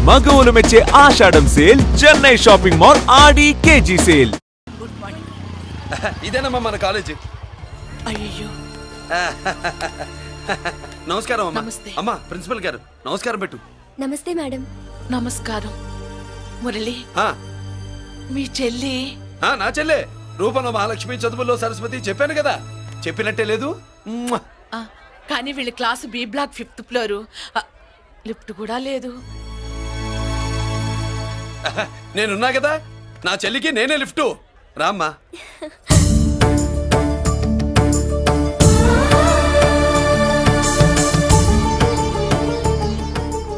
మగవులు మెచ్చే Ashadam sale Chennai shopping mall Aadi KG sale. Good morning. ఇదేనమ్మా మన కాలేజీ. అయ్యో నమస్కారం అమ్మా. నమస్తే. అమ్మా ప్రిన్సిపల్ గారు నమస్కారం పెట్టు. నమస్తే మేడం. నమస్కారం. మురళి ఆ, మీ చెల్లి నా చెల్లె రూపంలో మహాలక్ష్మి, చదువుల్లో సరస్వతి. చెప్పాను కదా, చెప్పినట్టే లేదు. కానీ వీళ్ళ class B block 5th floor. Lift కూడా లేదు. నేనున్నా కదా, నా చెల్లికి నేనే లిఫ్ట్. రామ్మా.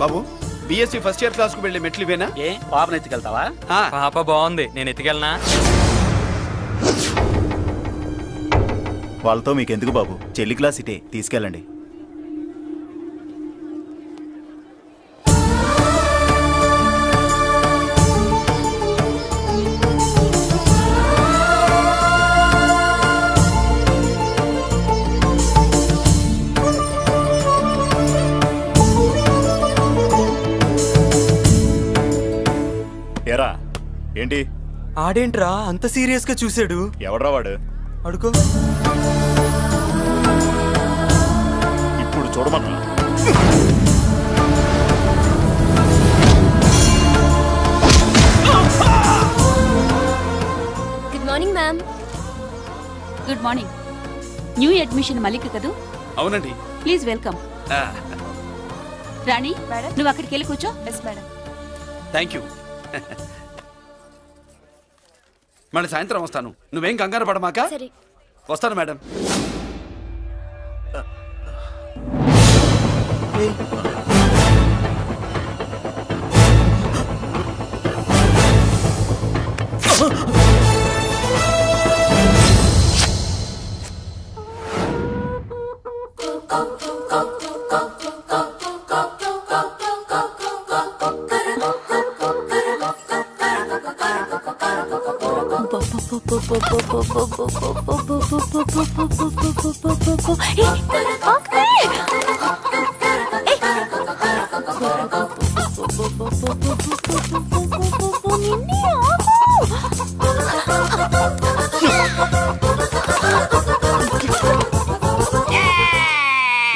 బాబు, బిఎస్సి ఫస్ట్ ఇయర్ క్లాస్ కు వెళ్ళి మెట్లు ఇవేనా? ఏ పాపను ఎత్తుకెళ్తావా? పాప బాగుంది, నేను ఎత్తుకెళ్ళనా? వాళ్ళతో మీకెందుకు బాబు, చెల్లి క్లాస్ ఇటే, తీసుకెళ్ళండి. ఎరా ఏంటి ఆడేంట్రా అంత సీరియస్ గా చూసాడు? ఎవడ్రా వాడు? అడుకో. ఇప్పుడు చూడమన్నా. Good morning ma'am. Good morning. New admission Mallika కదూ? అవునండి. Please welcome. రాణి, నువ్వు అక్కడికి వెళ్ళి కూర్చో. Yes madam. Thank you. మళ్ళీ సాయంత్రం వస్తాను, నువ్వేం కంగారు పడమాక. సరే. వస్తాను మేడం.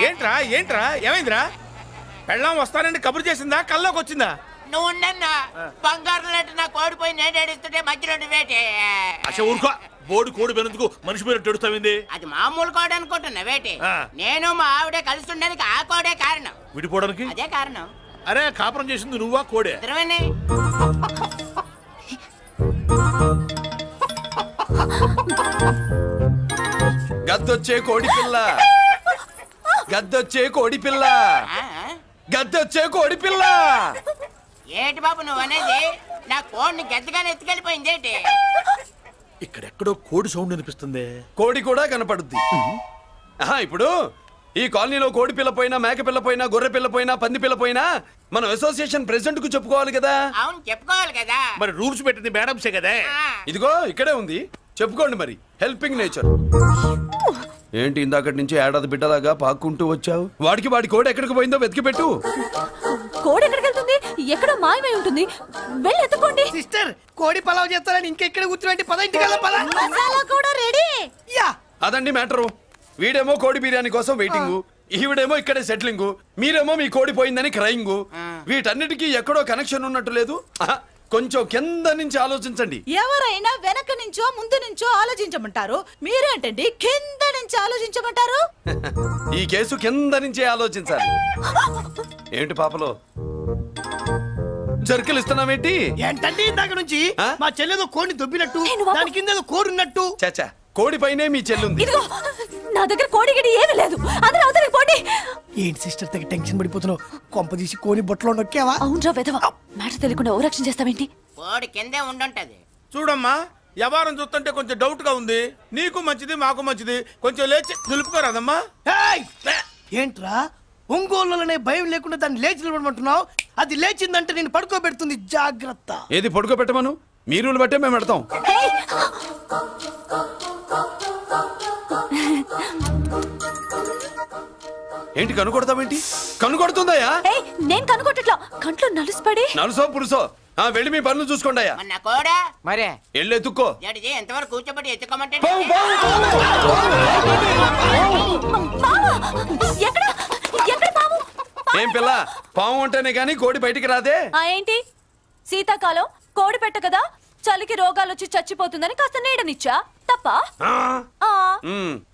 ఏంట్రా ఏంట్రా ఏమైందిరా? పెళ్ళాం వస్తానండి కబురు చేసిందా, కల్లోకి వచ్చిందా? నువ్వు బంగారు లాంటి నాకు ఓడిపోయి నేను ఏడుస్తుంటే మధ్యలో వేటే. అసలు ఊరుకో, బోర్డు కోడి పెనందుకు మనిషి పేరు తెడుస్తావింది. అది మామూలు కోడి అనుకుంటున్నా వేటే. నేను మా ఆవిడే కలిసి ఉండడానికి ఆ కోడే కారణం. విడిపోవడానికి అదే కారణం. అరే కాపురం చేసింది నువ్వా కోడే? ఇద్దరమేనే. గద్దొచ్చే కోడి పిల్ల, గద్దొచ్చే కోడి పిల్ల, గద్దొచ్చే కోడి పిల్ల. ఏటి బాబు నువ్వు అనేది? నా కోడిని గద్దగానే ఎత్తుకెళ్ళిపోయింది ఏంటి? ఇక్కడెక్కడో కోడి సౌండ్ అనిపిస్తుంది. కోడి కూడా కనపడుద్ది. ఇప్పుడు ఈ కాలనీలో కోడి పిల్ల పోయినా, మేక పిల్ల పోయినా, గొర్రె పిల్ల పోయినా, పంది పిల్ల పోయినా మనం అసోసియేషన్ ప్రెసిడెంట్ కు చెప్పుకోవాలి కదా. అవును చెప్పుకోవాలి కదా. మరి రూల్స్ పెట్టింది మేడమ్సే కదా. ఇదిగో ఇక్కడే ఉంది, చెప్పుకోండి మరి. Helping nature. ఏంటి ఇందాకటి నుంచి ఏడాది బిడ్డలాగా పాక్కుంటూ వచ్చావు? వాడికి వాడి కోడి ఎక్కడికి పోయిందో వెతికి పెట్టు. కోడి ఎక్కడికి వెళ్తుంది? ఎక్కడో మాయమై ఉంటుంది, వెళ్ళి ఎత్తుకోండి. సిస్టర్, కోడి పలావ్ చేస్తారని ఇంకెక్కడ కూర్చోండి. పద ఇంటికి వెళ్దాం. పద. మసాలా కూడా రెడీ. యా, అదండి మ్యాటరు. వీడేమో కోడి బిర్యానీ కోసం వెయిటింగ్, ఈవిడేమో ఇక్కడే సెటిలింగ్, మీరేమో మీ కోడి పోయిందని క్రయింగ్. వీటన్నిటికీ ఎక్కడో కనెక్షన్ ఉన్నట్టు లేదు. కొంచెం కింద నుంచి ఆలోచించండి. ఎవరైనా వెనక నుంచో ముందు నుంచో ఆలోచించమంటారు, మీరేంటండి కింద నుంచి ఆలోచించమంటారు? ఈ కేసు కింద నుంచే ఆలోచించాలి. ఏంటి పాపలో జర్కలు ఇస్తున్నావేంటి? ఏంటండి ఇందాక నుంచి మా చెల్లెదో కోడిని దొబ్బినట్టు, దాని కింద కోడి ఉన్నట్టు. చాచా, కోడి పైనే మీ చెల్లుంది. నా దగ్గర కోడి గడి ఏమీ లేదు. అందరూ అవతలికి పోండి. ఏంటి సిస్టర్ తెగ టెన్షన్ పడిపోతున్నావు? కొంప తీసి కోడి బొట్టలో నొక్కావా? అవునరా వెధవ, మాట తెలియకుండా ఓ రక్షణ చేస్తావేంటి? కోడి కిందే ఉండుంటది. చూడమ్మా, వ్యవహారం చూస్తుంటే కొంచెం డౌట్ గా ఉంది. నీకు మంచిది, మాకు మంచిది. కొంచెం లేచి నిలుపుకోరాదమ్మా. ఏంట్రా ఒంగోలులోనే భయం లేకుండా దాన్ని లేచి నిలబడమంటున్నావు? అది లేచిందంటే నేను పడుకోబెడుతుంది, జాగ్రత్త. ఏది పడుకోబెట్టమను? మీ రూల్ బట్టే మేము పెడతాం. ఏంటి కనుకొడతావేంటి? కనుకొడుతుందయ్యా? నేను కనుకొట్టట్లా, కంట్లో నలుసుపడి. నలుసో పురుసో వెళ్ళి మీ పనులు చూసుకోండి అయ్యా. మరే వెళ్ళి ఎత్తుక్కో. ఎంతవరకు కూర్చోబెట్టి ఎత్తుకోమంటే ఏం పిల్ల, పాము ఉంటేనే గాని కోడి బయటికి రాదే. ఏంటి శీతాకాలం కోడి పెట్ట కదా, చలికి రోగాలు వచ్చి చచ్చిపోతుందని కాస్త నీడనిచ్చా తప్ప.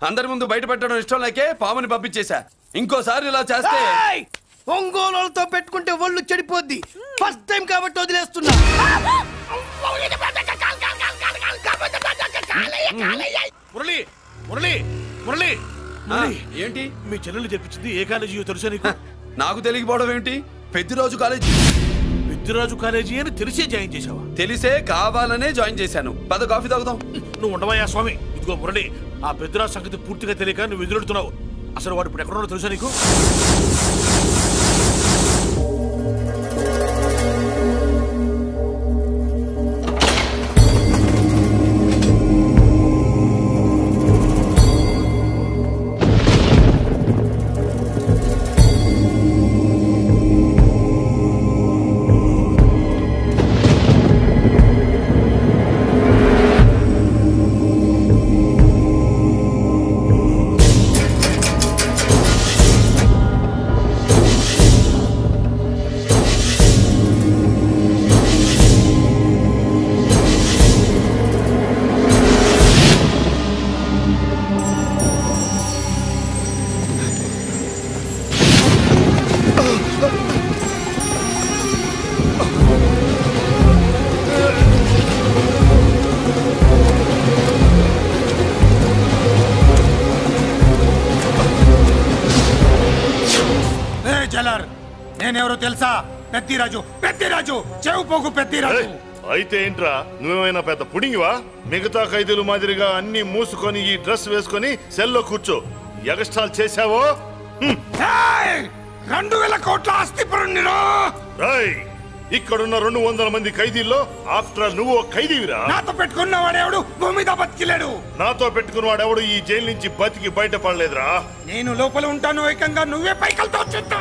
అందరి ముందు బయట పెట్టడం ఇష్టం లేకే పాముని పంపించేశా. ఇంకోసారి ఇలా చేస్తే ఒంగోలులతో పెట్టుకుంటే ఒళ్ళు చెడిపోద్ది. ఫస్ట్ టైం కాబట్టి వదిలేస్తున్నా. మురళి మురళి మురళి ఏంటి మీ చెల్లెలు చెప్పించింది ఏ కాలేజీ తెలుసా నీకు? నాకు తెలియకపోవడం ఏంటి? పెద్దిరాజు కాలేజీ. పెద్దిరాజు కాలేజీ అని తెలిసే జాయిన్ చేసావా? తెలిసే కావాలనే జాయిన్ చేశాను. పద కాఫీ తాగుదాం. నువ్వు ఉండవయ్యా స్వామి. ఇదిగో మురళి, ఆ పెద్దిరాజు సంగతి పూర్తిగా తెలియక నువ్వు ఎదురెడుతున్నావు. అసలు వాడు ఇప్పుడు ఎక్కడున్నాడో తెలుసా నీకు? నేనెవరో తెలుసా? పెద్దిరాజు, పెద్దిరాజు, చెవు పోగు పెద్దిరాజు. అయితే ఏంట్రా, నువ్వేమైనా పెద్ద పుడింగివా? మిగతా ఖైదీలు మాదిరిగా అన్ని మూసుకొని ఈ డ్రెస్ వేసుకొని సెల్లో కూర్చో. ఎగస్ట్రాల్ చేశావో 2000 కోట్ల ఆస్తిపరుణ్ణిరా. ఇక్కడున్న 200 మంది ఖైదీల్లో ఆఫ్టర్ ఆల్ నువ్వు ఖైదీవిరా. నాతో పెట్టుకున్నవాడెవడు భూమి మీద బతికిలేడు. నాతో పెట్టుకున్నవాడెవడు ఈ జైలు నుంచి బతికి బయటపడలేదురా. నేను లోపల ఉంటాను, ఏకంగా నువ్వే పైకలతో చూస్తా.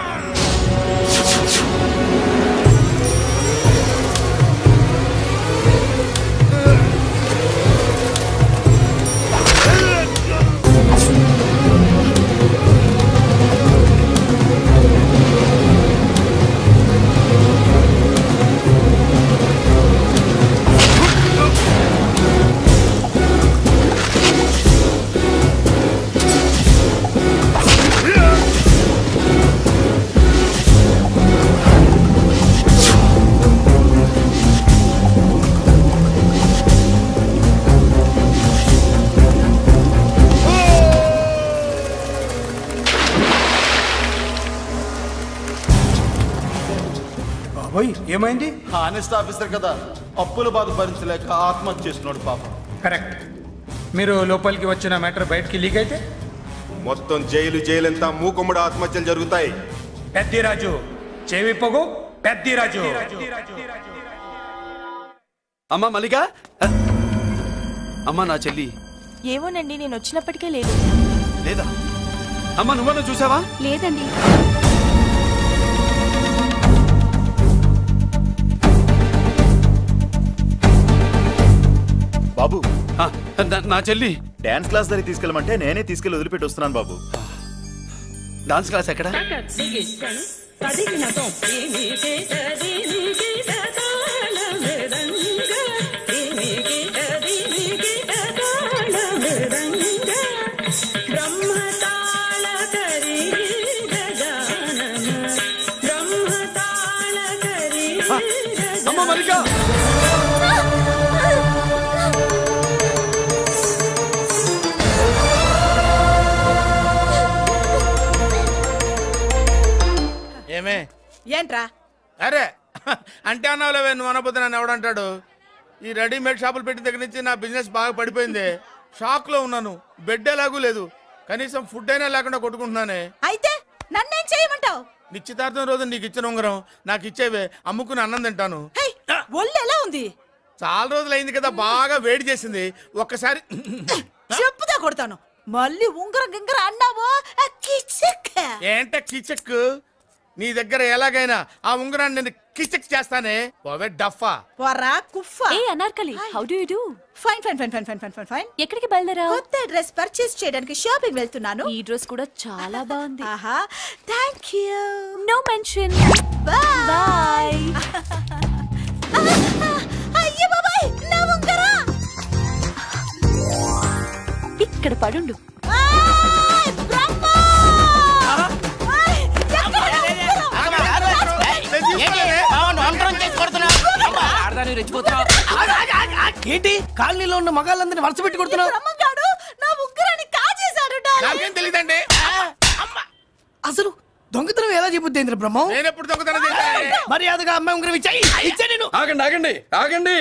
ఏమైంది? హానెస్ట్ ఆఫీసర్ కదా, అప్పుల బాధ భరించలేక ఆత్మహత్య చేస్తున్నాడు పాపం. కరెక్ట్. మీరు లోపలికి వచ్చిన మ్యాటర్ బయటికి లీక్ అయితే మొత్తం జైలు అంతా మూకుమ్మడి ఆత్మహత్యలు జరుగుతాయి. పెద్దిరాజు, చెవి పొగు పెద్దిరాజు. అమ్మా మల్లిక, అమ్మా నా చెల్లి. ఏమోనండి, నేను వచ్చినప్పటికే లేదు. లేదా? అమ్మా నువ్వన్నా చూసావా? లేదండి. బాబు, నా చెల్లి డాన్స్ క్లాస్ దగ్గర తీసుకెళ్ళమంటే నేనే తీసుకెళ్ళి వదిలిపెట్టి వస్తున్నాను బాబు. డాన్స్ క్లాస్ ఎక్కడ? అమ్మ మల్లిక, ఏమే ఏంట్రా? అరే అంటే అన్నావులేవే, నువ్వు అనబోతే నన్ను ఎవడంటాడు? ఈ రెడీమేడ్ షాపులు పెట్టిన దగ్గర నుంచి నా బిజినెస్ బాగా పడిపోయింది. షాక్ లో ఉన్నాను. బెడ్ ఎలాగూ లేదు, కనీసం ఫుడ్ అయినా లేకుండా కొట్టుకుంటున్నానే. అయితే నన్నేం చేయమంటావు? నిశ్చితార్థం రోజు నీకు ఇచ్చిన ఉంగరం నాకు ఇచ్చేవే, అమ్ముకుని అన్నం తింటాను. ఒళ్ళు ఎలా ఉంది? చాలా రోజులు అయింది కదా, బాగా వేడి చేసింది. ఒక్కసారి చెప్పుదా కొడతాను. మళ్ళీ ఉంగరం గింగర అన్నావు కిచక్. ఏంట కిచక్? నీ దగ్గర ఎలాగైనా ఆ ఉంగరాన్ని నేను కిచక్ చేస్తానే. పోవే డఫా. పోరా కుఫా. ఏ Anarkali, how do you do? Fine fine fine fine fine fine fine fine. ఎక్కడికి బయలుదేరావు? కొత్త డ్రెస్ పర్చేస్ చేయడానికి షాపింగ్ వెళ్తున్నాను. ఈ డ్రెస్ కూడా చాలా బాగుంది. ఆహా, థాంక్యూ. No mention. బై. అయ్యో బాబాయ్, నా ఉంగరం ఇక్కడ పడుండు. ఏంటి కాలనీలో ఉన్న మగాళ్ళందరినీ వరుస పెట్టి కొడుతున్నావు? నా ఉంగరాన్ని కాజేశాడు. నాకేం తెలియదండి. అసలు దొంగతనం ఎలా చెబుద్ది బ్రహ్మం? నేను ఎప్పుడు దొంగతనం చేశాను? మర్యాదగా అమ్మాయి ఉంగరం ఇచ్చాయి. నేను ఆగండి ఆగండి ఆగండి.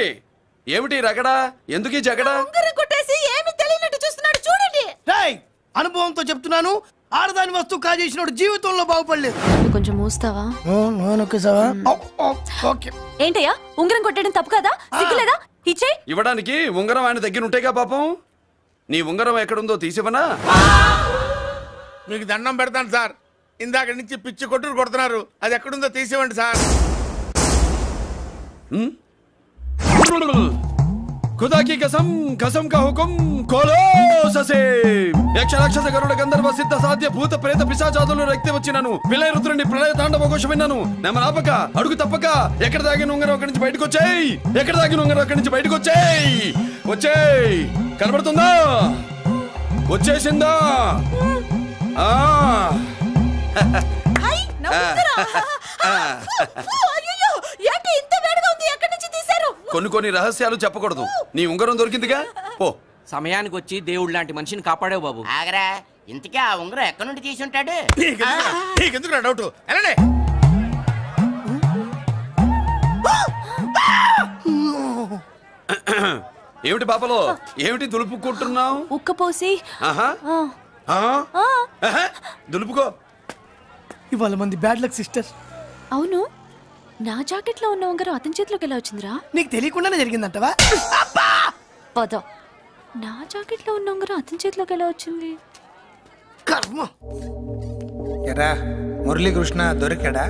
ఏమిటి రగడా? ఎందుకు ఈ జగడా? ఉంగరం కొట్టేసి ఏమీ తెలియనట్టు చూస్తున్నాడు చూడండి. రేయ్, అనుభవంతో చెప్తున్నాను, ఆడదాని వస్తువు కాజేసినోడు జీవితంలో బాగుపడలేదు. కొంచెం మూస్తావా? ఏంటయ్యా, ఉంగరం కొట్టడం తప్పు కదా? సిగ్గులేదా? ఇచ్చే. ఇవ్వడానికి ఉంగరం ఆయన దగ్గర ఉంటేగా పాపం. నీ ఉంగరం ఎక్కడుందో తీసివనా? మీకు దండం పెడతాను సార్. ఇందాక నుంచి పిచ్చి కొట్టుడు కొడుతున్నారు. అది ఎక్కడుందో తీసివ్వండి సార్. खुदा की कसम कसम का हुकुम खोलो ससे యక్ష రాక్షస గరుడ గంధర్వ సిద్ధ సాధ్య భూత ప్రేత పిశాచాదులు రక్తి వచ్చినాను విలయ రుద్రుని ప్రళయ తాండవ ఘోషం విన్నాను. నెమరాపక అడుగు తప్పక ఎక్కడ దాగిన ఉంగరం అక్కడి నుంచి బయటకు వచ్చేయ్. ఎక్కడ దాగిన ఉంగరం అక్కడి నుంచి బయటకు వచ్చేయ్. వచ్చేయ్. కనబడుతుందా? వచ్చేసిందా? కొన్ని రహస్యాలు చెప్పకూడదు. నీ ఉంగరం దొరికిందిగా. ఓ సమయానికి వచ్చి దేవుడు లాంటి మనిషిని కాపాడావు బాబు. ఆగరా, ఇంతకీ ఆ ఉంగరం ఎక్కడి నుండి తీసి ఉంటాడు? నీకెందుకు డౌట్? వెళ్ళండి. ఏమిటి పాపలో, ఏమిటి దులుపుకుంటున్నావు? ఉక్కపోసి. దులుపుకో. ఇవాళ మంది బ్యాడ్ లక్ సిస్టర్. అవును, నా జాకెట్ లో ఉన్న ఉంగరం అతని చేతిలోకి ఎలా వచ్చిందిరా? నీకు తెలియకుండానే జరిగిందంటవా? పద. నా జాకెట్ లో ఉన్న ఉంగరం అతని చేతిలోకి ఎలా వచ్చింది? కర్మ. ఎరా మురళీకృష్ణ దొరికాడా?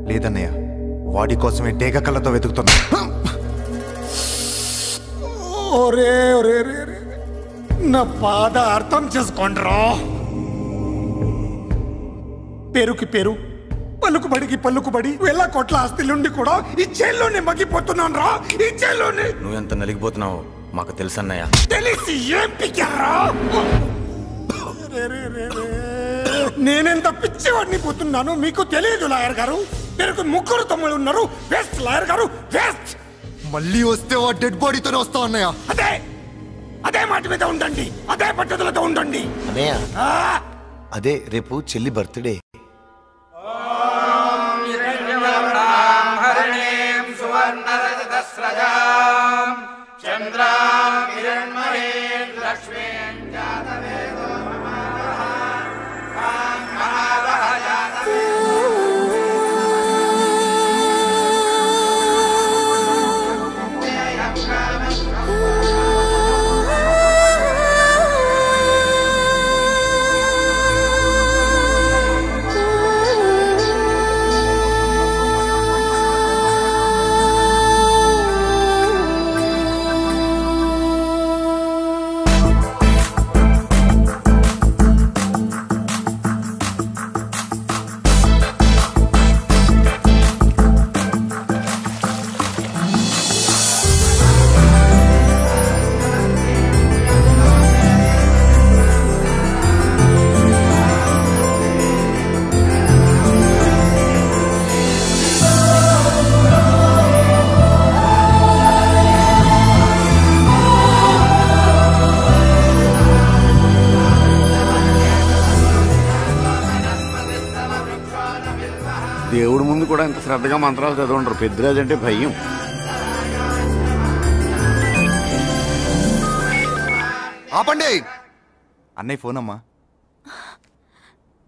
లేదన్నయ్య, వాడి కోసమే డేగ కళ్ళతో వెతుకుతున్నా. ఒరే ఒరే రే, నా బాధ అర్థం చేసుకోండిరా. పేరుకి పేరు, పలుకుబడికి పలుకుబడి, వేల కోట్ల ఆస్తిలుండి కూడా ఈ జైల్లోనే మగ్గిపోతున్నాను రా. ఈ జైల్లోనే. నువ్వెంత నలిగిపోతున్నావో మాకు తెలుసన్నయ్య. తెలిసి ఏం పిక్కారా? నేనెంత పిచ్చివాడిని పోతున్నాను మీకు తెలియదు లాయర్ గారు. పేరుకు ముగ్గురు తమ్ముళ్ళు ఉన్నారు. వేస్ట్ లాయర్ గారు, వేస్ట్. మళ్ళీ వస్తే ఆ డెడ్ బాడీతోనే వస్తావు అన్నయ్య. అదే మాట మీద ఉండండి, అదే పద్ధతులతో ఉండండి అన్నయ్య. అదే రేపు చెల్లి బర్త్డే. దేవుడి ముందు కూడా ఇంత శ్రద్ధగా మంత్రాలు చదవంటారు. పెద్దరాజు అంటే భయం. ఆపండి. అన్నయ్య ఫోన్ అమ్మా.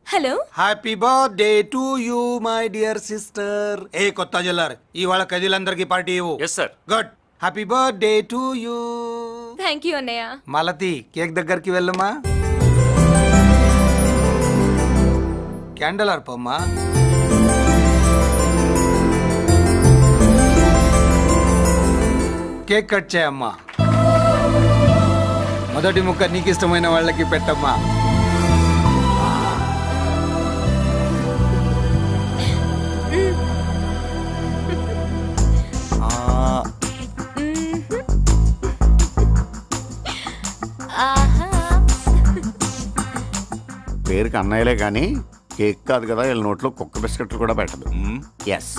Hello. Happy birthday to you my dear sister. ఏ కొత్త జల్లార్, ఇవాళ కదిలందరికి పార్టీ ఇవ్వు. Yes sir. Good. Happy birthday to you. Thank you అన్నయ్య. మాలతి, కేక్ దగ్గరికి వెళ్ళమ్మా. క్యాండిల్ ఆర్పమ్మా. కేక్ కట్ చేయమ్మా. మొదటి ముక్క నీకు ఇష్టమైన వాళ్ళకి పెట్టమ్మా. పేరుకి అన్నయ్యలే కానీ కేక్ కాదు కదా, వీళ్ళ నోట్లో కుక్క బిస్కెట్లు కూడా పెట్టదు. ఎస్.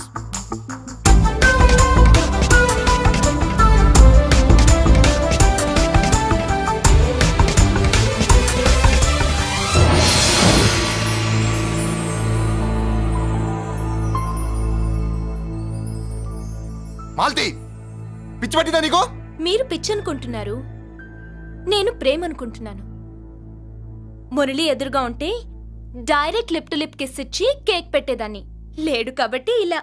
మాల్తి, పిచ్చి పట్టిందా నీకు? మీరు పిచ్చి అనుకుంటున్నారు, నేను ప్రేమ అనుకుంటున్నాను. మురళి ఎదురుగా ఉంటే direct lip to lip kiss ఇచ్చి కేక్ పెట్టేదాన్ని. లేడు కాబట్టి ఇలా.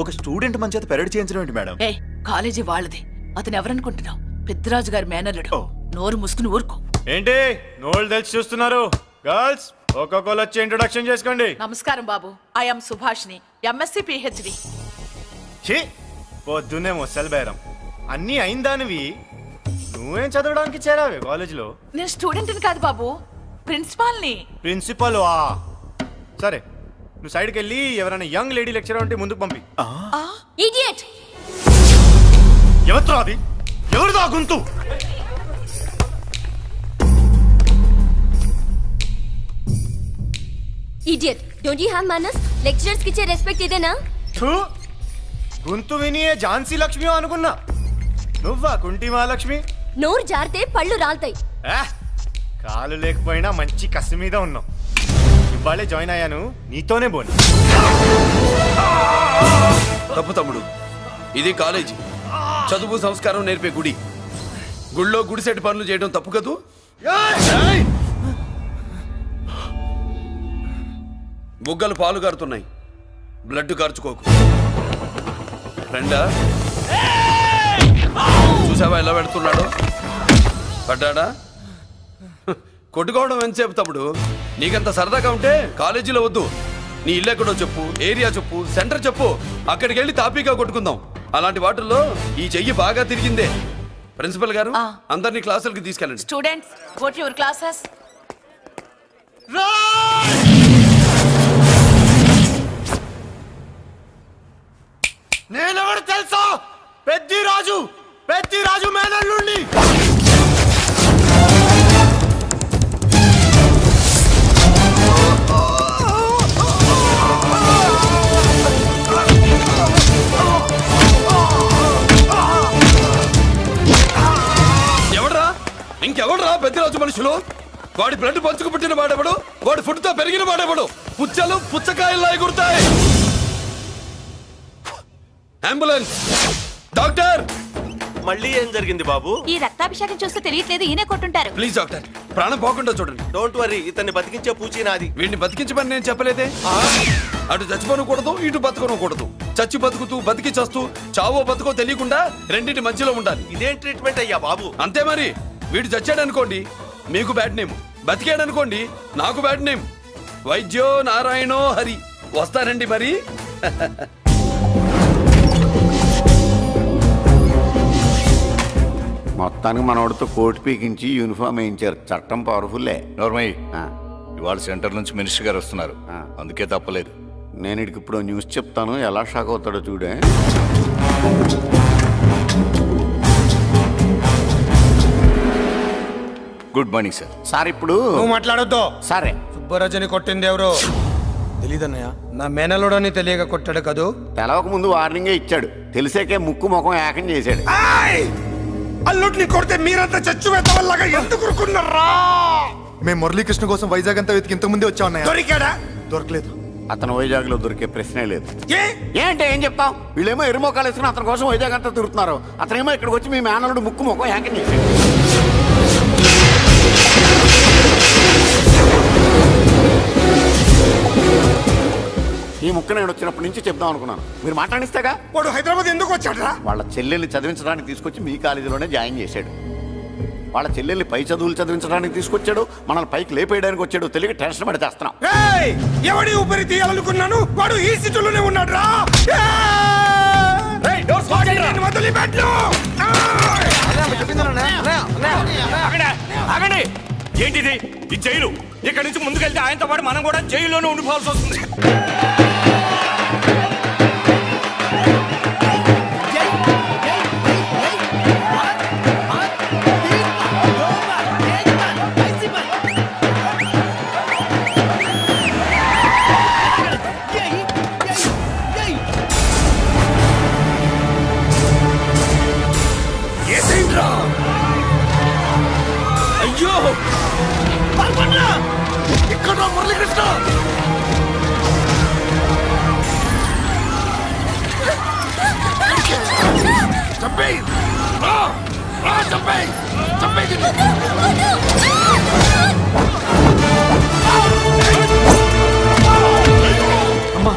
ఒక స్టూడెంట్ మన చేత పెరడ్ చేయించడం ఏంటి మేడం? ఏ కాలేజీ వాళ్ళది, అతను ఎవరనుకుంటున్నావు? పెద్దరాజు గారి మేనల్లుడు. నోరు ముసుకుని ఊరుకో. ఏంటి నోళ్ళు తెలిసి చూస్తున్నారు? గర్ల్స్ ఒక్కొక్కరు వచ్చి ఇంట్రొడక్షన్ చేసుకోండి. నమస్కారం బాబు, ఐఎమ్ సుభాష్ని, ఎంఎస్సి పిహెచ్డి. పొద్దున్నే ముసలి బేరం అన్నీ అయిందానివి, నువ్వేం చదవడానికి చేరావే కాలేజీలో? నేను స్టూడెంట్ని కాదు బాబు, ప్రిన్సిపాల్ని. ప్రిన్సిపల్ వా? సరే, నువ్వు సైడ్కి వెళ్ళి ఎవరైనా యంగ్ లేడీ లెక్చరర్ ఉంటే ముందుకు పంపి. ఇడియట్! ఎవరితో అది? ఎవరిదో ఆ గొంతు? ఇడియట్! డోంట్ యు హావ్ మనస్? లెక్చరర్స్ కి ఇచ్చే రెస్పెక్ట్ ఇదేనా? గొంతు విని ఝాన్సీ లక్ష్మి అనుకున్నా, నువ్వా కుంటి మహాలక్ష్మి? నోరు జారితే పళ్ళు రాల్తాయి. కాలు లేకపోయినా మంచి కసి మీద ఉన్నావు. ఇవాళే జాయిన్ అయ్యాను, నీతోనే పోను. తప్పు తమ్ముడు, ఇది కాలేజీ, చదువు సంస్కారం నేర్పే గుడి. గుళ్ళో గుడిసెట్టి పనులు చేయడం తప్పు కదూ? బుగ్గలు పాలు కారుతున్నాయి, బ్లడ్ కార్చుకోకు. ఫ్రెండా, చూసావా ఎలా పెడుతున్నాడు? పడ్డాడా? కొట్టుకోవడం ఎంతసేపు తమ్ముడు? నీకంత సరదాగా ఉంటే కాలేజీలో వద్దు. నీ ఇల్లు ఎక్కడో చెప్పు, ఏరియా చెప్పు, సెంటర్ చెప్పు, అక్కడికి వెళ్ళి తాపీగా కొట్టుకుందాం. అలాంటి వాటిల్లో ఈ చెయ్యి బాగా తిరిగిందే. ప్రిన్సిపల్ గారు, అందరినీ క్లాసులకి తీసుకెళ్ళండి. Students, go to your classes. నేనెవరు తెలుసా? పెద్దిరాజు, పెద్దిరాజు మేనల్లుండి. ఎవడ్రా? ఇంకెవడ్రా పెద్దిరాజు మనుషులు? వాడి బ్లడ్ పంచుకు పుట్టిన వాడెవడు? వాడి ఫుడ్తో పెరిగిన వాడెవడు? పుచ్చలు పుచ్చకాయల్లా ఎగురుతాయి. Ambulance, doctor! మళ్ళీ ఏం జరిగింది బాబు? ఈ రక్తాభిషేకం చూస్తే తెలియట్లేదు, ఈయనే కొట్టుంటారు. ప్లీజ్ డాక్టర్, ప్రాణం పోకుండా చూడండి. డోంట్ వరీ, ఇతన్ని బతికించే పూచి నాది. వీడిని బతికించమని నేను చెప్పలేదే. అటు చచ్చిపోనకూడదు, ఇటు బతకనకూడదు. చచ్చి బతుకుతూ బతికి చస్తూ చావో బతుకో తెలియకుండా రెండింటి మధ్యలో ఉండాలి. ఇదేం ట్రీట్మెంట్ అయ్యా బాబు? అంతే మరి. వీడు చచ్చాడనుకోండి మీకు బ్యాడ్ నేమ్, బతికాడనుకోండి నాకు బ్యాడ్ నేమ్. వైద్యో నారాయణో హరి. వస్తారండి మరి. మొత్తానికి మనోడితో కోట్ పీకించి యూనిఫామ్ వేయించారు. చట్టం పవర్ఫుల్లే. నోర్మయ్య, ఇవాళ సెంటర్ నుంచి మినిస్టర్ గారు వస్తున్నారు, అందుకే తప్పలేదు. నేను ఇడికి ఇప్పుడు న్యూస్ చెప్తాను, ఎలా షాక్ అవుతాడో చూడే. Good morning sir. సార్ ఇప్పుడు నువ్వు మాట్లాడొద్దు. సరే. సుబ్బరాజుని కొట్టింది ఎవరు? తెలీదన్నయ్య. నా మేనలోడని తెలియక కొట్టాడు కదూ? తెలవక ముందు వార్నింగే ఇచ్చాడు, తెలిసాకే ముక్కు ముఖం ఏకం చేశాడు. అల్లుడిని కొడితే మీరంతా చచ్చు వేతవల్లాగా ఎందుకు ఊరుకున్నారా? మేము మురళీకృష్ణ కోసం వైజాగ్ అంతా వెతికి ఇంతకు ముందే వచ్చా ఉన్నాయా? దొరికాడా? దొరకలేదు. అతను వైజాగ్ లో దొరికే ప్రశ్నే లేదు. ఏంటి ఏం చెప్తాం? వీళ్ళేమో ఎరుమోకాలు వేసుకుని అతని కోసం వైజాగ్ అంతా తిరుగుతున్నారు. అతనేమో ఇక్కడికి వచ్చి మీ మేనలుడు ముక్కు ముఖం ఏకం చేశాడు. ఈ ముఖం నేను వచ్చినప్పటి నుంచి చెప్దాం అనుకున్నాను. మీరు మాట్లాడిస్తేగా. వాడు హైదరాబాద్ ఎందుకు వచ్చాడ్రా? వాళ్ళ చెల్లెల్ని చదివించడానికి తీసుకొచ్చి మీ కాలేజీలోనే జాయిన్ చేశాడు. వాళ్ళ చెల్లెల్ని పై చదువులు చదివించడానికి తీసుకొచ్చాడు, మనల్ని పైకి లేపేయడానికి వచ్చాడు. తెలియక టెన్షన్ పడి చేస్తున్నాం. ఎవడి ఊపిరి తీయాలనుకున్నాను వాడు ఈ సీటులోనే ఉన్నాడు రా. ఏంటిది? ఈ జైలు. ఇక్కడి నుంచి ముందుకెళ్తే ఆయనతో పాటు మనం కూడా జైల్లోనే ఉండిపోవాల్సి వస్తుంది. అయ్యో ఇక్కడ మురళీకృష్ణ చంపే చంపే అమ్మా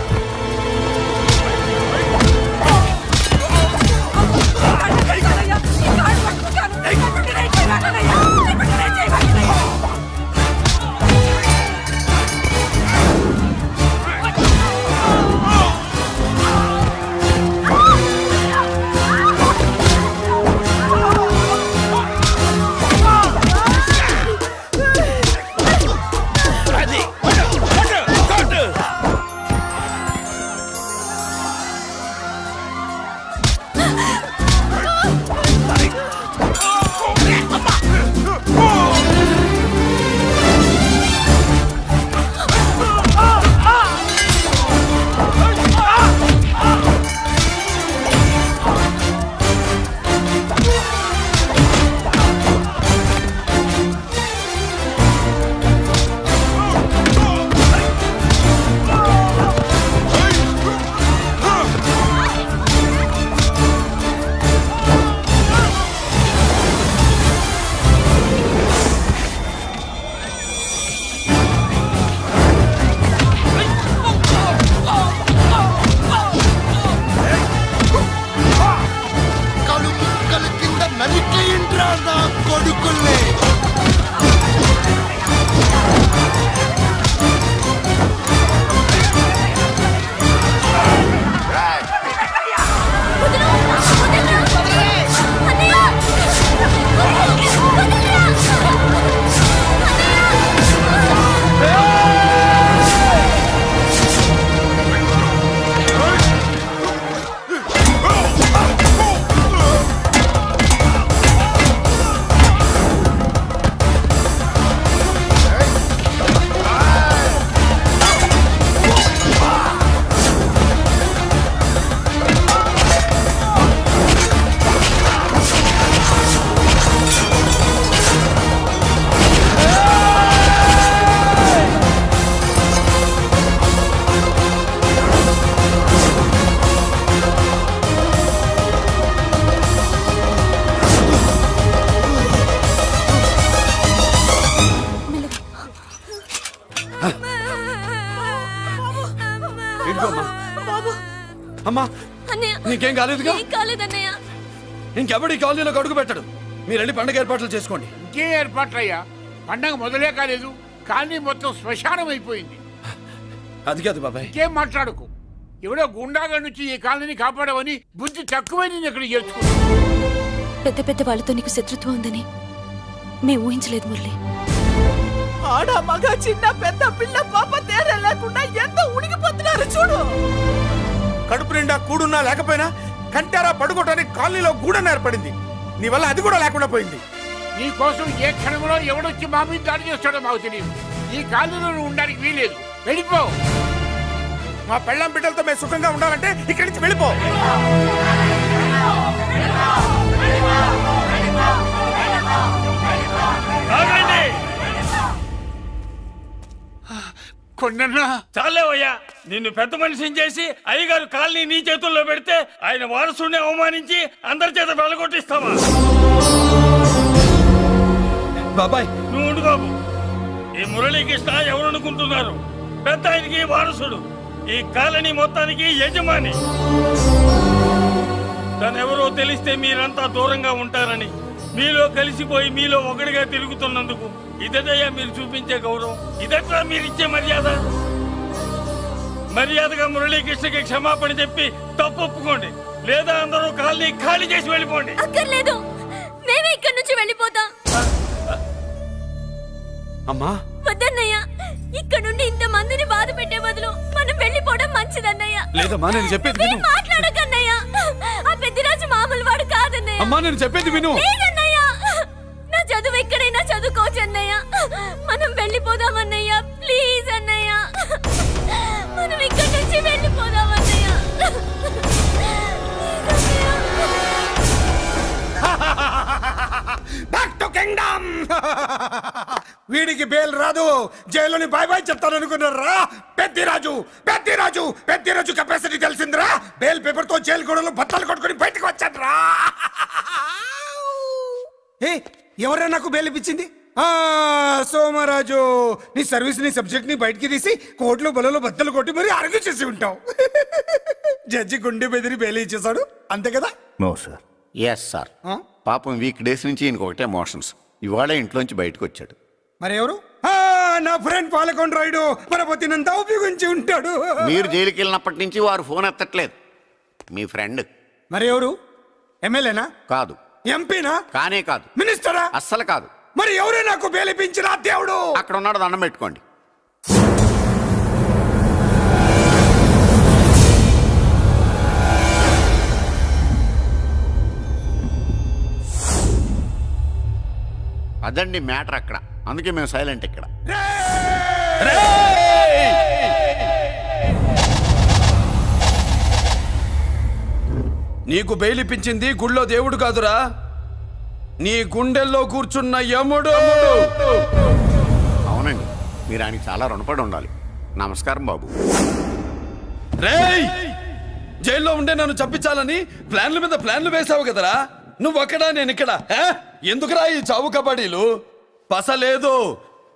అమ్మా నీకేం కాలేదుగా? కాలేదన్నయ్య. ఇంకెవడి కాలనీలో అడుగు పెట్టడు. మీరు వెళ్ళి పండుగ ఏర్పాట్లు చేసుకోండి. ఇంకే ఏర్పాట్లయ్యా? పండగ మొదలే కాలేదు, కాలనీ మొత్తం శ్మశానం అయిపోయింది. అది కాదు బాబాయ్. ఇంకేం మాట్లాడుకు. ఎవడో గుండాగా నుంచి ఈ కాలనీని కాపాడవని బుద్ధి తక్కువై నేను ఇక్కడ చేర్చుకున్నా. పెద్ద పెద్ద వాళ్ళతో నీకు శత్రుత్వం ఉందని మేము ఊహించలేదు మురళి. ఆడ మగ చిన్న పెద్ద పిల్ల పాప తేడా లేకుండా ఎంత ఉడికిపోతున్నారు చూడు. కడుపు నిండా కూడున్నా లేకపోయినా కంటారా పడుకోవటానికి కాలనీలో గూడన ఏర్పడింది. నీ వల్ల అది కూడా లేకుండా పోయింది. నీ కోసం ఏ క్షణంలో ఎవడొచ్చి మా మీద దాడి చేస్తాడో మాకు తెలియదు. ఈ కాలనీలో నువ్వు ఉండడానికి వీలేదు. వెళ్ళిపో. మా పెళ్ళాం బిడ్డలతో మేము సుఖంగా ఉండాలంటే ఇక్కడి నుంచి వెళ్ళిపో. చాలేవయ్యా, నిన్ను పెద్ద మనిషిని చేసి అయ్యగారు కాలనీ నీ చేతుల్లో పెడితే ఆయన వారసుని అవమానించి అందరి చేత వెళ్ళగొట్టిస్తావా? బాబాయ్ నువ్వు ఉండు బాబు. ఈ మురళీకృష్ణ ఎవరనుకుంటున్నారు? పెద్ద ఆయనకి వారసుడు. ఈ కాలనీ మొత్తానికి యజమాని. తనెవరో తెలిస్తే మీరంతా దూరంగా ఉంటారని, మీలో కలిసిపోయి మీలో ఒకటిగా తిరుగుతున్నందుకు ఇదటయ్యా మీరు చూపించే గౌరవం, ఇదట్లా మీరిచ్చే మర్యాద. మర్యాదగా మురళీకృష్ణకి క్షమాపణ చెప్పి తప్పు ఒప్పుకోండి, లేదా అందరూ కాలనీ ఖాళీ చేసి వెళ్ళిపోండి. అక్కర్లేదు, మేమే ఇక్కడి నుంచి వెళ్ళిపోతాం. అమ్మా వద్దన్నయ్య, ఇక్కడ నుండి ఇంత మందిని బాధ పెట్టే బదులు మనం వెళ్ళిపోవడం మంచిదన్నయ్య. లేదమ్మా, నేను చెప్పేది విను. మాట్లాడకన్నయ్య, ఆ పెద్దిరాజు మామూలు వాడు కాదన్నయ్య. అమ్మా నేను చెప్పేది విను. లేదన్నయ్య, నా చదువు ఎక్కడైనా చదువుకోవచ్చు అన్నయ్య. మనం వెళ్ళిపోదామన్నయ్య, ప్లీజ్ అన్నయ్య. మనం ఇక్కడి నుంచి వెళ్ళిపోదామన్నయ్య. Back to kingdom. వీడికి బెయిల్ రాదు, జైల్లోని బాయ్ బాయ్ చెప్తాను అనుకున్నారా? పెద్దిరాజు పెద్దిరాజు పెద్దిరాజు కెపాసిటీ తెలిసిందిరా. బెయిల్ పేపర్ తో జైలు గోడలు బట్టలు కొట్టుకుని బయటకు వచ్చాడ్రా. ఎవరైనా నాకు బెయిల్ ఇప్పించింది? సోమరాజు, నీ సర్వీస్ నీ సబ్జెక్ట్ ని బయటికి తీసి కోర్టులో బలలో బద్దలు కొట్టి మరి అరుగు చేసి ఉంటావు. జడ్జి గుండె బెదిరి బెయిల్ ఇచ్చేసాడు, అంతే కదా? No sir. Yes sir. పాపం వీక్ డేస్ నుంచి ఈయనకు ఒకటే మోషన్స్. ఇవాళ ఇంట్లోంచి బయటకు వచ్చాడు. మరి ఎవరు? నా ఫ్రెండ్ పాలకొండ రాయుడు. మన పొద్దునంతా ఉపయోగించి ఉంటాడు. మీరు జైలుకి వెళ్ళినప్పటి నుంచి వారు ఫోన్ ఎత్తట్లేదు. మీ ఫ్రెండ్. మరి ఎవరు? ఎమ్మెల్యేనా? కాదు. ఎంపీనా? కానే కాదు. మినిస్టరా? అస్సలు కాదు. మరి ఎవరే నాకు బేలిపించిన దేవుడు? అక్కడ ఉన్నాడు, దండం పెట్టుకోండి. అదండి మ్యాటర్ అక్కడ. అందుకే మేము సైలెంట్ ఇక్కడ. నీకు బెయిలిపించింది గుళ్ళో దేవుడు కాదురా, నీ గుండెల్లో కూర్చున్న యముడు. అవునండి, మీరు ఆయనకి చాలా రుణపడి ఉండాలి. నమస్కారం బాబు. రేయ్, జైల్లో ఉండే నన్ను చంపించాలని ప్లాన్ల మీద ప్లాన్లు వేసావు కదరా. నువ్వు అక్కడ నేను ఇక్కడ. ఎందుకురా ఈ చావు కబడ్డీలు? పసలేదు.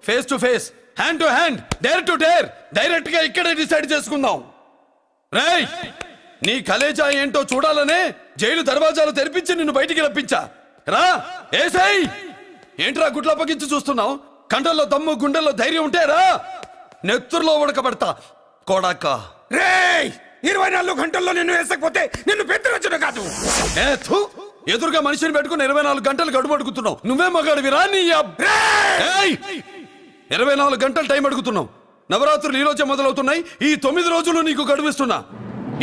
Face to face, hand to hand, dare to dare, direct గా ఇక్కడే డిసైడ్ చేసుకుందాం. రేయ్, నీ కలేజా ఏంటో చూడాలనే జైలు దర్వాజాలు తెరిపించి నిన్ను బయటికి రప్పించా. రా ఏసై. ఏంట్రా గుడ్ల పగించి చూస్తున్నావు? కండల్లో దమ్ము, గుండెల్లో ధైర్యం ఉంటే రా, నెత్తురులో ఉడకబడతా కొడాక. రేయ్, 24 గంటల్లో నిన్ను వేసకపోతే నిన్ను పెద్దరొచ్చుడు కాదు. ఎదురుగా మనిషిని పెట్టుకుని 24 గంటలు గడువు అడుగుతున్నావు. నువ్వే మగాడివిరా? నీ 24 గంటలు టైం అడుగుతున్నావు. నవరాత్రులు ఈ రోజే మొదలవుతున్నాయి. ఈ 9 రోజులు నీకు గడువిస్తున్నా.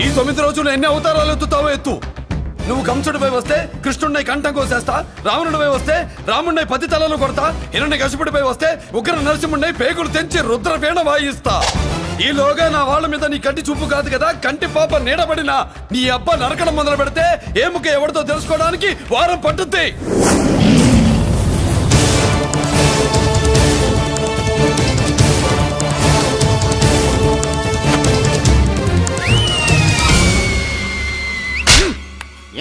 ఈ 9 రోజులు ఎన్ని అవతారాలు ఎత్తుతావో ఎత్తు. నువ్వు కంసుడిపై వస్తే కృష్ణుడిని కంఠం కోసేస్తా, రావణుడిపై వస్తే రాముడిని 10 తలలు కొడతా, హిరణ్యకశిపుడిపై వస్తే ఉగ్ర నరసింహుడిని పేగులు తెంచి రుద్రవీణ వాయిస్తా. ఈలోగా నా వాళ్ళ మీద నీ కంటి చూపు కాదు కదా, కంటి పాప నీడబడినా నీ అబ్బ నరకడం మొదలు పెడితే ఏముక ఎవరితో తెలుసుకోవడానికి వారం పట్టుద్ది.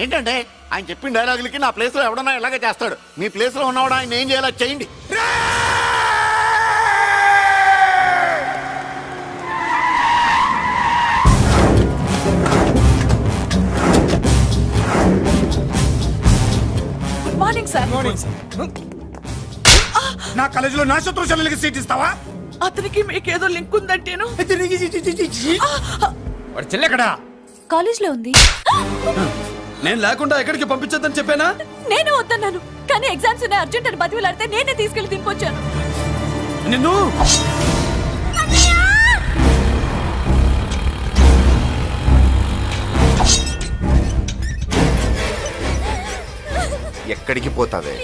ఏంటంటే ఆయన చెప్పిన డైలాగులకి నా ప్లేస్ లో ఎవడన్నా ఇలాగే చేస్తాడు. మీ ప్లేస్ లో ఉన్నవాడు ఆయన ఏం చేయాలో చేయండి. Good morning sir. నా కాలేజీలో నా శత్రు చెల్లెలకి సీట్ ఇస్తావా? అతనికి మీకేదో లింక్ ఉందంటేను. వాడు చెల్లెక్కడా? కాలేజ్ లో ఉంది. నేను లేకుండా ఎక్కడికి పంపించొద్దని చెప్పానా? నేను వద్దన్నాను, కానీ ఎగ్జామ్స్ ఉన్నాయి అర్జెంట్ అని బతిలాడితే నేనే తీసుకెళ్లి దింపొచ్చాను. నిన్ను ఎక్కడికి పోతావే?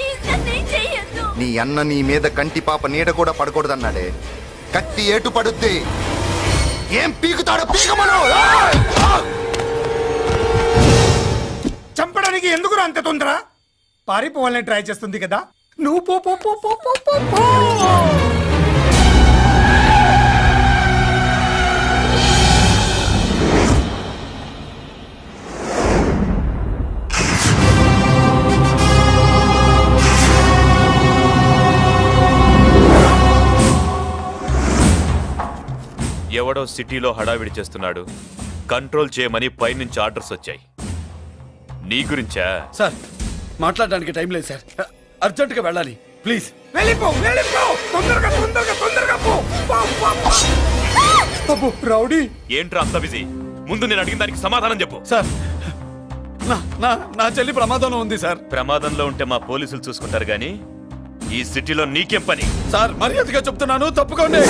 నీ అన్న నీ మీద కంటి పాప నీడ కూడా పడకూడదన్నాడే. కత్తి ఏటు పడుద్ది. ఏం పీకుతాడో పీకమను. చంపడానికి ఎందుకు అంత తొందర? పారిపోవాలని ట్రై చేస్తుంది కదా. నువ్వు పో పో పో పో పో పో పో. ఎవడో సిటీలో హడావిడి చేస్తున్నాడు, కంట్రోల్ చేయమని పైనుంచి ఆర్డర్స్ వచ్చాయి. నీ గురించా? సార్ మాట్లాడడానికి టైం లేదు సార్, అర్జెంటుగా వెళ్ళాలి ప్లీజ్. వెళ్ళిపో తొందరగా తొందరగా తొందరగా పో. రౌడీ ఏంట్రా అంత బిజీ? ముందు నేను అడిగిన దానికి సమాధానం చెప్పు. సార్ నా చెల్లి ప్రమాదంలో ఉంది సార్. ప్రమాదంలో ఉంటే మా పోలీసులు చూసుకుంటారు గానీ ఈ సిటీలో నీకేం పని? సార్ మర్యాదగా చెప్తున్నాను, తప్పుకోండి.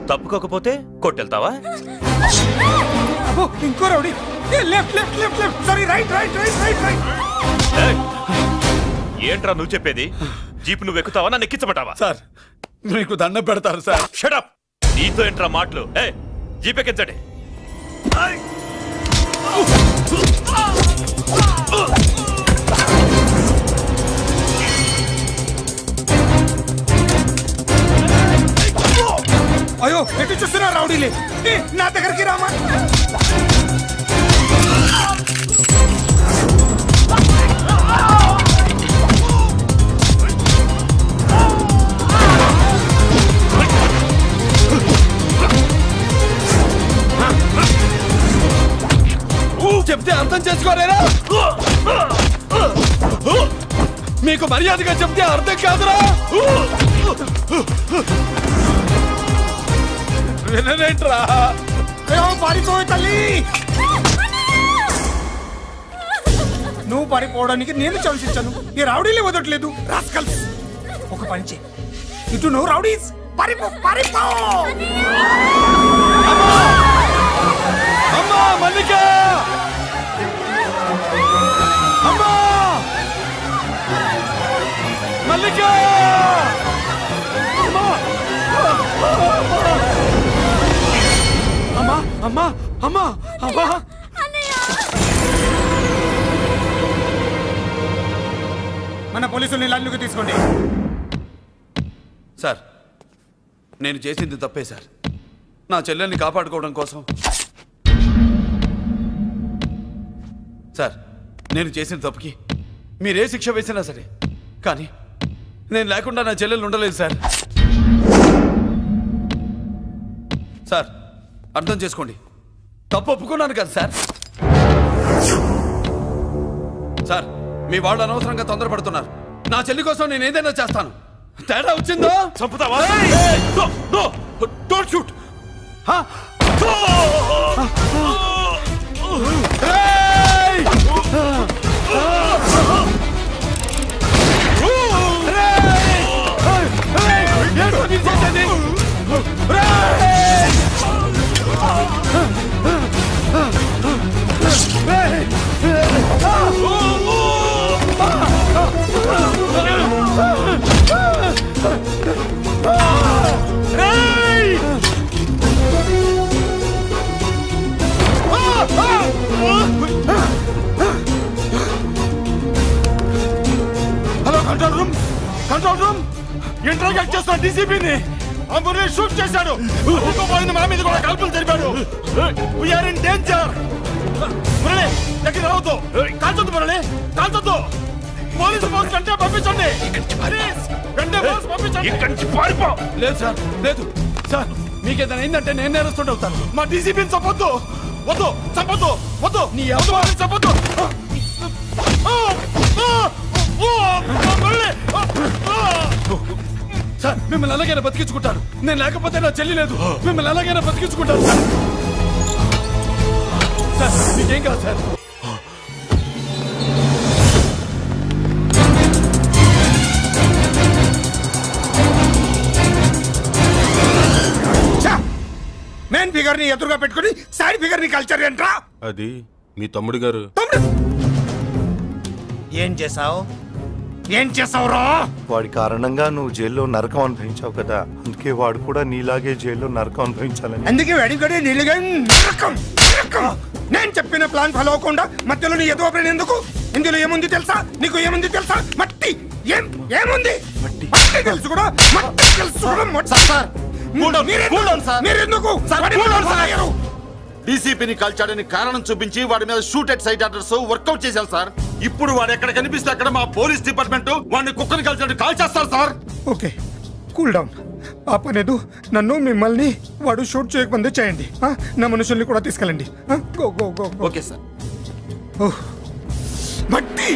తప్పుకోకపోతే కొట్టెళ్తావా? ఇంకో rowdy. Left left left left sorry right right right right right. ఏంట్రా నువ్వు చెప్పేది? జీప్ నువ్వు ఎక్కుతావా, నన్ను ఎక్కించమంటావా? సార్ మీకు దండం పెడతారు సార్. షటప్. నీతో ఏంట్రా మాటలు? జీప్ ఎక్కించండి. అయ్యో ఎటు చూస్తున్నా రౌడీలే, నా దగ్గరికి రామా. చెప్తే అర్థం చేసుకోలేరా? మీకు మర్యాదగా చెప్తే అర్థం కాదురా? వినరేంట్రా? పారిపోయి తల్లి, నువ్వు పారిపోవడానికి నేను ఛాన్స్ ఇచ్చాను, ఈ రౌడీలే వదట్లేదు. రాస్కల్స్, ఒక పని చేయి, ఇటు నువ్వు రౌడీస్ పారిపో పారిపో. అమ్మా మల్లిక, అమ్మా మల్లిక, అమ్మా అమ్మా అమ్మా అమ్మా. మన పోలీసుల్ని లైన్లోకి తీసుకోండి. సార్ నేను చేసింది తప్పే సార్. నా చెల్లెల్ని కాపాడుకోవడం కోసం సార్ నేను చేసిన తప్పుకి మీరే శిక్ష వేసినా సరే, కానీ నేను లేకుండా నా చెల్లెలు ఉండలేదు సార్. సార్ అర్థం చేసుకోండి, తప్పు ఒప్పుకున్నాను కదా సార్. సార్ మీ వాళ్ళు అనవసరంగా తొందరపడుతున్నారు. నా చెల్లి కోసం నేను ఏదైనా చేస్తాను. తేడా వచ్చిందో చంపుతావా? Don't shoot. Hello control room, control room. Interrogate చేస్తున్న డీసీపీని అంబుని షూట్ చేశాడు. పోయింది మా మీద కూడా కాల్పులు జరిపాడు. We're in danger. మురళి దగ్గర రావద్దు, కాల్చొద్దు మురళి, కాల్చొద్దు. పోలీసు ఫోర్స్ కంటే పంపించండి. వెంటనే ఫోర్స్ పంపించండి. ఇక్కడి నుంచి పారిపో. లేదు సార్, లేదు సార్, మీకేదైనా అయిందంటే నేను నేరస్తుంటే అవుతాను. మా డీసీపీని చంపొద్దు, వద్దు, చంపొద్దు, వద్దు, నీ ఎవరు చంపొద్దు. సార్ మిమ్మల్ని అలాగైనా బతికించుకుంటాను. నేను లేకపోతే నా చెల్లి లేదు. మిమ్మల్ని అలాగైనా బతికించుకుంటాను సార్. సార్ మీకేం కాదు సార్. మెయిన్ ఫిగర్ ని ఎదురుగా పెట్టుకుని సైడ్ ఫిగర్ ని కల్చర్ ఏంట్రా? అది మీ తమ్ముడు గారు. ఏం చేసావు, ఏం చేసావురా? వాడి కారణంగా నువ్వు జైల్లో నరకం అనుభవించావు కదా, అందుకే వాడు కూడా నీలాగే జైల్లో నరకం అనుభవించాలని. అందుకే వెడిగడి నీళ్ళగా నరకం నరకం. నేను చెప్పిన ప్లాన్ ఫాలో అవ్వకుండా మధ్యలో నీ ఎదురు ఓపెన్ ఎందుకు? ఇందులో ఏముంది తెలుసా? నీకు ఏముంది తెలుసా? మట్టి. ఏముంది? మట్టి తెలుసు కూడా, మట్టి తెలుసు కూడా. డీసీపీని కాల్చాడని కారణం చూపించి వాడి మీద shoot at sight orders work out చేశారు సార్. ఇప్పుడు వాడు ఎక్కడ కనిపిస్తే అక్కడ మా పోలీస్ డిపార్ట్మెంట్ వాడిని కుక్కని కాల్చాడు కాల్ చేస్తారు సార్. Okay cool down. ఆ పనేదు నన్ను మిమ్మల్ని వాడు షూట్ చేయకముందే చేయండి. నా మనుషుల్ని కూడా తీసుకెళ్ళండి. Go go go. Okay sir. మట్టి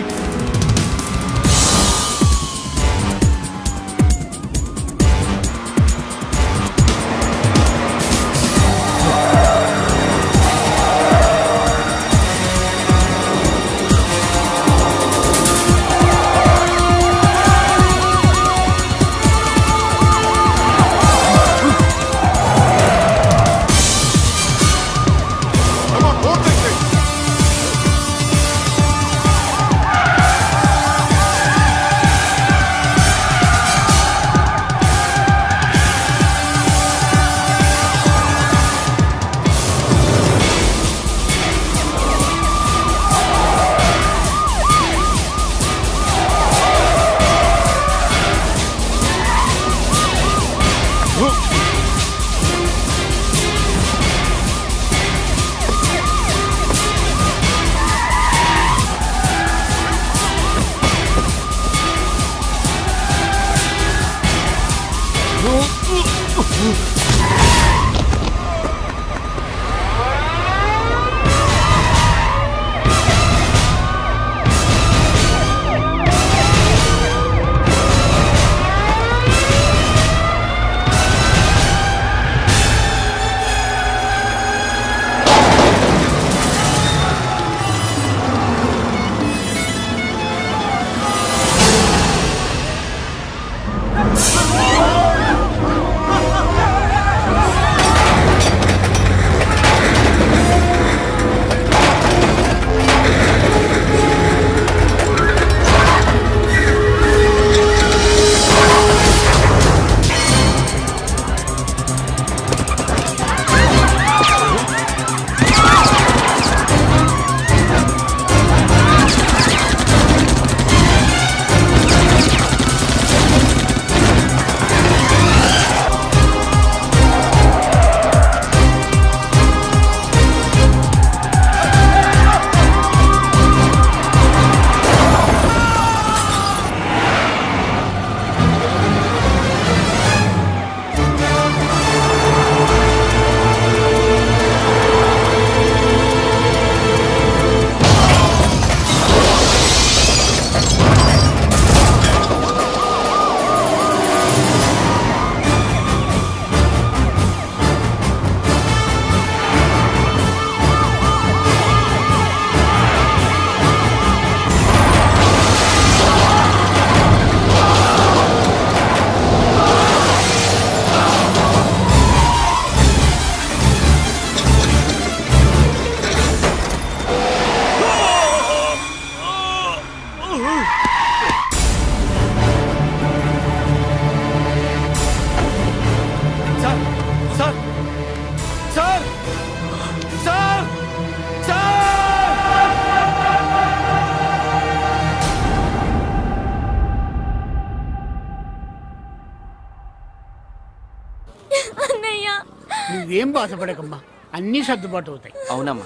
నువ్వేం బాధపడకమ్మా, అన్నీ సర్దుబాటు అవుతాయి. అవునమ్మా.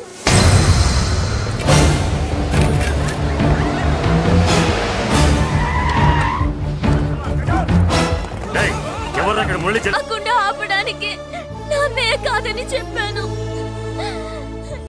ఆపడానికి నాన్నే కాదని చెప్పాను.